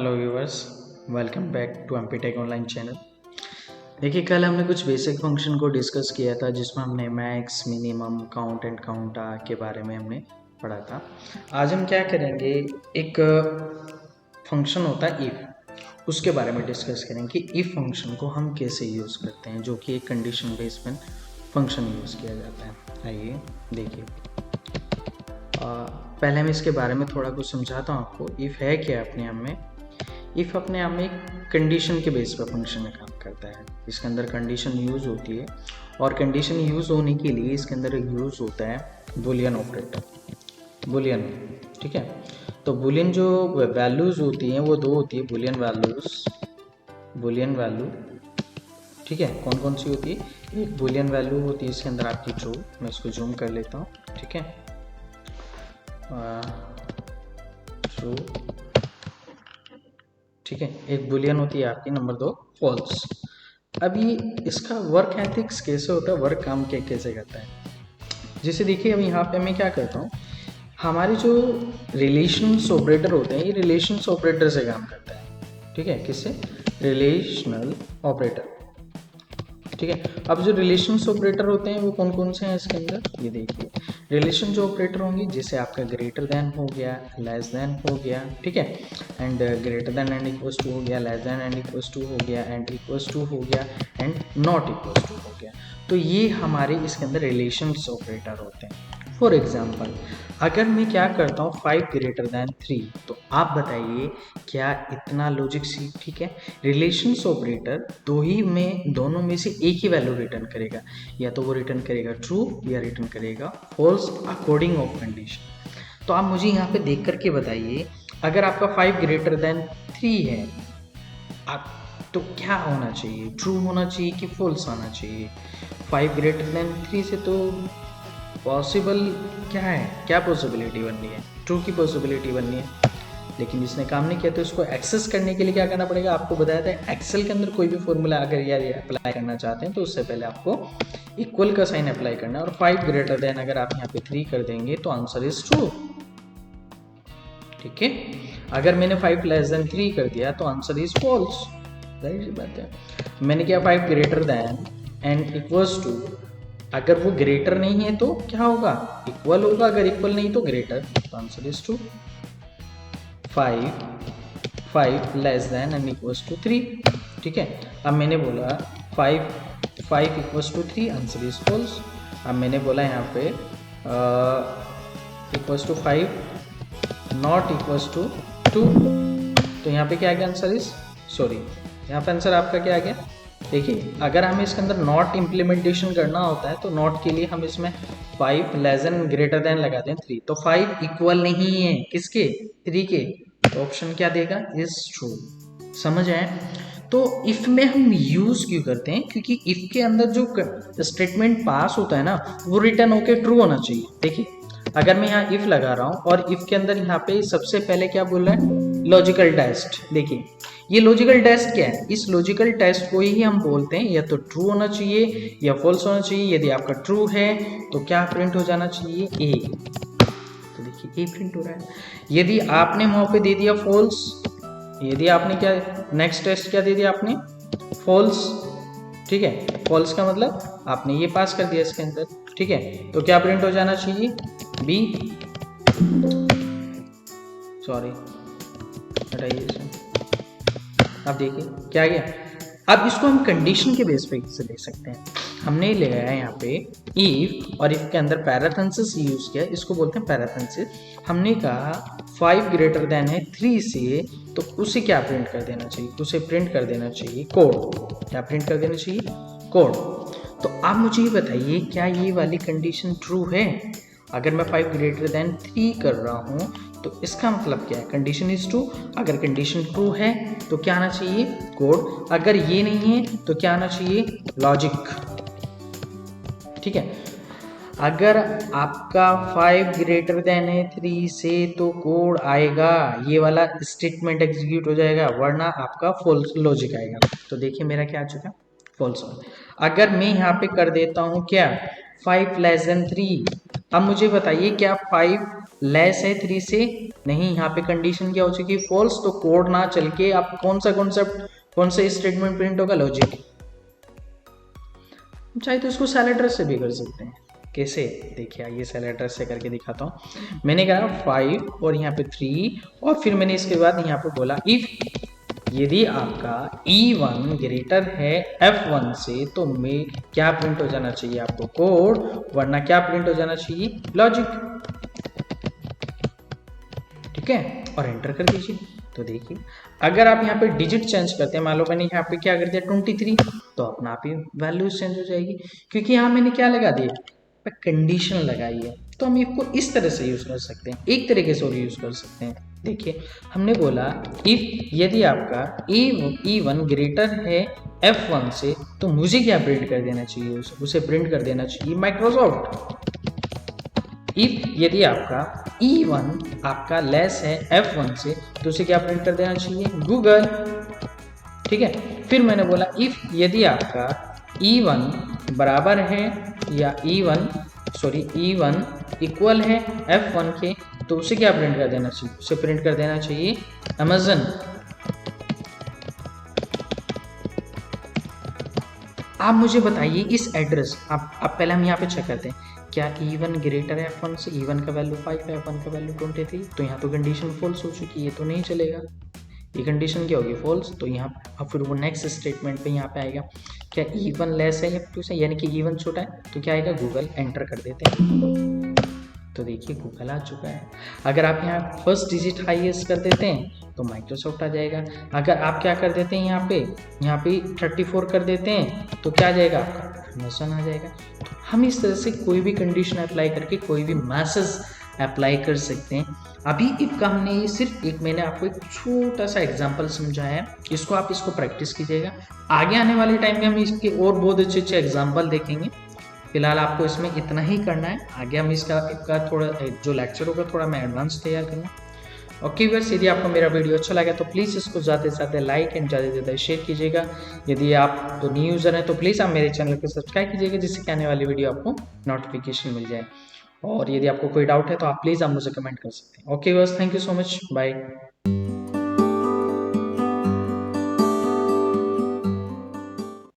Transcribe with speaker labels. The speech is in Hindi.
Speaker 1: Hello viewers, welcome back to MPTech online channel. देखिए, कल हमने कुछ बेसिक फंक्शन को डिस्कस किया था जिसमें हमने मैक्स, मिनिमम, काउंट एंड काउंटा के बारे में हमने पढ़ा था। आज हम क्या करेंगे, एक फंक्शन होता है इफ़, उसके बारे में डिस्कस करेंगे कि इफ़ फंक्शन को हम कैसे यूज़ करते हैं, जो कि एक कंडीशन बेस्ड में फंक्शन यूज़ किया जाता है। आइए देखिए, पहले मैं इसके बारे में थोड़ा कुछ समझाता हूँ आपको। इफ़ है क्या अपने आप में? इफ़ अपने आप में एक कंडीशन के बेस पर फंक्शन में काम करता है। इसके अंदर कंडीशन यूज़ होती है और कंडीशन यूज़ होने के लिए इसके अंदर यूज़ होता है बुलियन ऑपरेटर, बुलियन। ठीक है, तो बुलियन जो वैल्यूज़ होती हैं वो दो होती है, बुलियन वैल्यूज़, बुलियन वैल्यू। ठीक है, कौन कौन सी होती है? एक बुलियन वैल्यू होती है इसके अंदर आपकी ट्रू। मैं इसको जूम कर लेता हूँ। ठीक है, ट्रू। ठीक है, एक बुलियन होती है आपकी, नंबर 2 फॉल्स। अभी इसका वर्क एथिक्स कैसे होता है, वर्क काम कैसे करता है, जैसे देखिए अब यहाँ पे मैं क्या करता हूँ, हमारे जो रिलेशंस ऑपरेटर होते हैं ये रिलेशंस ऑपरेटर से काम करता है। ठीक है, किससे? Relational operator. ठीक है, अब जो रिलेशंस ऑपरेटर होते हैं वो कौन कौन से हैं इसके अंदर, ये देखिए। रिलेशन जो ऑपरेटर होंगे, जैसे आपका ग्रेटर देन हो गया, लेस देन हो गया, ठीक है, and greater than and equals to हो गया, less than and equals to हो गया, एंड इक्वल्स टू हो गया, एंड नॉट इक्वल्स टू हो गया। तो ये हमारे इसके अंदर रिलेशंस ऑपरेटर होते हैं। फॉर एग्जाम्पल, अगर मैं क्या करता हूँ 5 ग्रेटर देन 3, तो आप बताइए क्या इतना लॉजिक ठीक है? रिलेशंस ऑपरेटर दोनों में से एक ही वैल्यू रिटर्न करेगा, या तो वो रिटर्न करेगा ट्रू या रिटर्न करेगा फॉल्स अकॉर्डिंग ऑफ कंडीशन। तो आप मुझे यहाँ पे देख करके बताइए, अगर आपका 5 ग्रेटर देन 3 है, आप तो क्या होना चाहिए? ट्रू होना चाहिए कि फॉल्स आना चाहिए? 5 ग्रेटर देन 3 से तो पॉसिबल क्या है, क्या पॉसिबिलिटी बननी है? ट्रू की पॉसिबिलिटी बननी है, लेकिन इसने काम नहीं किया। तो इसको एक्सेस करने के लिए क्या करना पड़ेगा? आपको बताया था एक्सेल के अंदर कोई भी फॉर्मूला अगर यार ये अप्लाई करना चाहते हैं तो उससे पहले आपको इक्वल का साइन अप्लाई करना है, और 5 ग्रेटर देन अगर आप यहाँ पे 3 कर देंगे तो आंसर इज ट्रू। ठीक है, अगर मैंने 5 लेस देन 3 कर दिया तो आंसर इज फॉल्स। जाहिर सी बात है, मैंने किया 5 greater than and equals to, अगर वो ग्रेटर नहीं है तो क्या होगा? इक्वल होगा, अगर इक्वल नहीं तो ग्रेटर, तो answer is true. 5 less than and equals to 3। ठीक है, अब मैंने बोला 5 equals to 3, answer is false. अब मैंने बोला यहाँ पे equals to 5 not equals to 2, तो यहाँ पे क्या आ गया? आंसर इज यहाँ पे आंसर आपका क्या आ गया? देखिए, अगर हमें इसके अंदर नॉट इम्प्लीमेंटेशन करना होता है तो नॉट के लिए हम इसमें 5 लेस देन ग्रेटर देन लगाते हैं 3, तो 5 इक्वल नहीं है किसके? 3 के, तो ऑप्शन क्या देगा? Is true. समझ आए? तो इफ में हम यूज क्यों करते हैं? क्योंकि इफ के अंदर जो स्टेटमेंट पास होता है ना, वो रिटर्न होके ट्रू होना चाहिए। देखिए, अगर मैं यहाँ इफ लगा रहा हूँ और इफ के अंदर यहाँ पे सबसे पहले क्या बोल रहा है? Logical test. देखिए, ये लॉजिकल टेस्ट क्या है? इस लॉजिकल टेस्ट को ही हम बोलते हैं या तो ट्रू होना चाहिए या फॉल्स होना चाहिए। यदि आपका ट्रू है तो क्या प्रिंट हो जाना चाहिए? ए। तो देखिए, ए प्रिंट हो रहा है। यदि आपने वहां पे दे दिया फॉल्स, यदि आपने क्या नेक्स्ट टेस्ट क्या दे दिया आपने? फॉल्स। ठीक है, फॉल्स का मतलब आपने ये पास कर दिया इसके अंदर। ठीक है, तो क्या प्रिंट हो जाना चाहिए? बी। सॉरी, हटाइए इसे। अब देखिए क्या गया। अब इसको हम कंडीशन के बेस पे से देख सकते हैं। हमने ले आया यहाँ पे इफ, और इफ के अंदर पैराथेसिस यूज किया, इसको बोलते हैं पैराथेसिस। हमने कहा 5 ग्रेटर देन है 3 से, तो उसे क्या प्रिंट कर देना चाहिए? उसे प्रिंट कर देना चाहिए कोड। क्या प्रिंट कर देना चाहिए? कोड। तो आप मुझे ये बताइए, क्या ये वाली कंडीशन ट्रू है? अगर मैं 5 ग्रेटर देन 3 कर रहा हूँ तो इसका मतलब क्या है? Condition is true. अगर कंडीशन ट्रू है तो क्या आना चाहिए? कोड। अगर ये नहीं है तो क्या आना चाहिए? लॉजिक। ठीक है, अगर आपका 5 ग्रेटर देन है 3 से तो कोड आएगा, ये वाला स्टेटमेंट एग्जीक्यूट हो जाएगा, वरना आपका फॉल्स लॉजिक आएगा। तो देखिए मेरा क्या आ चुका? फॉल्स। अगर मैं यहाँ पे कर देता हूँ क्या? 5 लेस देन 3, अब मुझे बताइए क्या 5 लेस है 3 से? नहीं, यहाँ पे कंडीशन क्या हो चुकी है? फॉल्स। तो कोड ना चल के आप कौन सा कॉन्सेप्ट, कौन सा स्टेटमेंट प्रिंट होगा? लॉजिक। चाहे तो इसको सेल एड्रेस से भी कर सकते हैं। कैसे? देखिए आइए सेल एड्रेस से करके दिखाता हूँ। मैंने कहा 5 और यहाँ पे 3 और फिर मैंने इसके बाद यहाँ पे बोला इफ यदि आपका E1 ग्रेटर है F1 से तो मैं क्या प्रिंट हो जाना चाहिए आपको? कोड, वरना क्या प्रिंट हो जाना चाहिए? लॉजिक। ठीक है, और एंटर कर दीजिए। तो देखिए अगर आप यहाँ पे डिजिट चेंज करते हैं, मान लो मैंने यहाँ पे क्या कर दिया 23, तो अपना आप ही वैल्यूज चेंज हो जाएगी, क्योंकि यहाँ मैंने क्या लगा दिया? कंडीशन लगाई है। तो हम इसको इस तरह से यूज कर सकते हैं, एक तरीके से और यूज कर सकते हैं। देखिए हमने बोला इफ यदि आपका E1 ग्रेटर है F1 से तो मुझे क्या प्रिंट कर देना चाहिए? उसे प्रिंट कर देना चाहिए माइक्रोसॉफ्ट। इफ यदि आपका E1 आपका लेस है F1 से तो उसे क्या प्रिंट कर देना चाहिए? गूगल। ठीक है, फिर मैंने बोला इफ यदि आपका E1 बराबर है या E1 इक्वल है F1 के तो उसे क्या प्रिंट कर देना चाहिए? उसे प्रिंट कर देना चाहिए अमेजन। आप मुझे बताइए इस एड्रेस, आप पहले हम यहाँ पे चेक करते हैं क्या E1 ग्रेटर है F1 से? E1 का वैल्यू 5 है, F1 का वैल्यू 23, तो यहाँ तो कंडीशन फॉल्स हो चुकी है, तो नहीं चलेगा। ये कंडीशन क्या होगी? फॉल्स। तो यहाँ अब फिर वो नेक्स्ट स्टेटमेंट पे यहाँ पे आएगा क्या E1 लेस है F2 से, यानी कि E1 छोटा है, तो क्या आएगा? गूगल। एंटर कर देते हैं तो देखिए गूगल आ चुका है। अगर आप यहाँ फर्स्ट डिजिट हाईएस्ट कर देते हैं तो माइक्रोसॉफ्ट आ जाएगा। अगर आप क्या कर देते हैं यहाँ पे 34 कर देते हैं तो क्या आ जाएगा? आपका अमेज़न आ जाएगा। तो हम इस तरह से कोई भी कंडीशन अप्लाई करके कोई भी मैसेज अप्लाई कर सकते हैं। अभी इसका हमने ये सिर्फ मैंने आपको एक छोटा सा एग्जांपल समझाया है, इसको प्रैक्टिस कीजिएगा। आगे आने वाले टाइम में हम इसके और बहुत अच्छे एग्जांपल देखेंगे। फिलहाल आपको इसमें इतना ही करना है। आगे हम इसका थोड़ा जो लेक्चर होगा थोड़ा मैं एडवांस तैयार करूँगा। ओके व्यूअर्स, यदि आपको मेरा वीडियो अच्छा लगा तो प्लीज़ इसको ज़्यादा से ज़्यादा लाइक एंड ज़्यादा से ज़्यादा शेयर कीजिएगा। यदि आप तो न्यू यूज़र हैं तो प्लीज़ आप मेरे चैनल को सब्सक्राइब कीजिएगा, जिससे कि आने वाली वीडियो आपको नोटिफिकेशन मिल जाए। और यदि आपको कोई डाउट है तो आप प्लीज़ आप मुझे कमेंट कर सकते हैं। Okay viewers, thank you so much, bye.